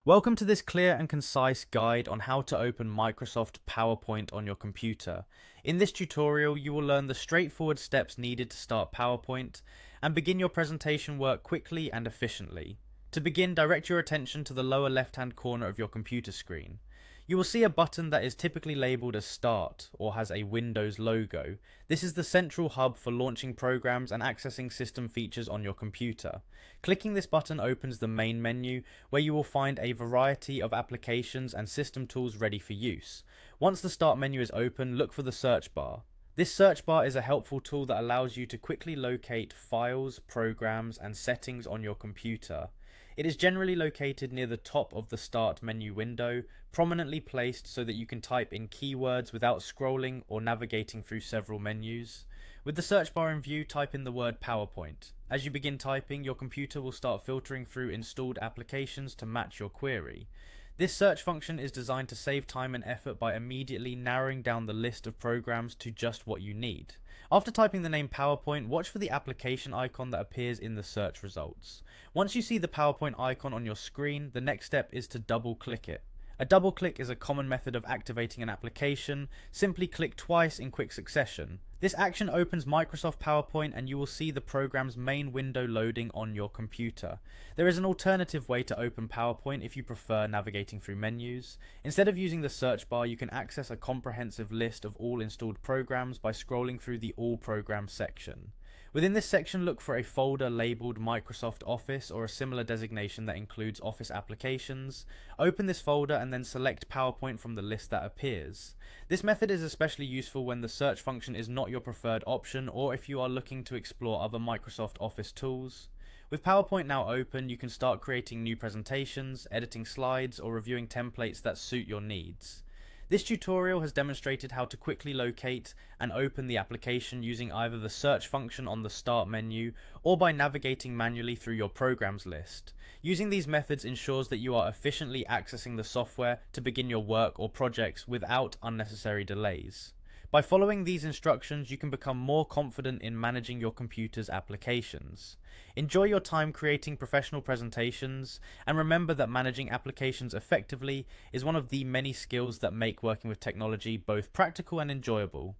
Welcome to this clear and concise guide on how to open Microsoft PowerPoint on your computer. In this tutorial, you will learn the straightforward steps needed to start PowerPoint and begin your presentation work quickly and efficiently. To begin, direct your attention to the lower left-hand corner of your computer screen. You will see a button that is typically labeled as Start or has a Windows logo. This is the central hub for launching programs and accessing system features on your computer. Clicking this button opens the main menu, where you will find a variety of applications and system tools ready for use. Once the Start menu is open, look for the search bar. This search bar is a helpful tool that allows you to quickly locate files, programs, and settings on your computer. It is generally located near the top of the Start menu window, prominently placed so that you can type in keywords without scrolling or navigating through several menus. With the search bar in view, type in the word PowerPoint. As you begin typing, your computer will start filtering through installed applications to match your query. This search function is designed to save time and effort by immediately narrowing down the list of programs to just what you need. After typing the name PowerPoint, watch for the application icon that appears in the search results. Once you see the PowerPoint icon on your screen, the next step is to double click it. A double click is a common method of activating an application. Simply click twice in quick succession. This action opens Microsoft PowerPoint and you will see the program's main window loading on your computer. There is an alternative way to open PowerPoint if you prefer navigating through menus. Instead of using the search bar, you can access a comprehensive list of all installed programs by scrolling through the All Programs section. Within this section, look for a folder labeled Microsoft Office or a similar designation that includes Office applications. Open this folder and then select PowerPoint from the list that appears. This method is especially useful when the search function is not your preferred option or if you are looking to explore other Microsoft Office tools. With PowerPoint now open, you can start creating new presentations, editing slides, or reviewing templates that suit your needs. This tutorial has demonstrated how to quickly locate and open the application using either the search function on the Start menu or by navigating manually through your programs list. Using these methods ensures that you are efficiently accessing the software to begin your work or projects without unnecessary delays. By following these instructions, you can become more confident in managing your computer's applications. Enjoy your time creating professional presentations, and remember that managing applications effectively is one of the many skills that make working with technology both practical and enjoyable.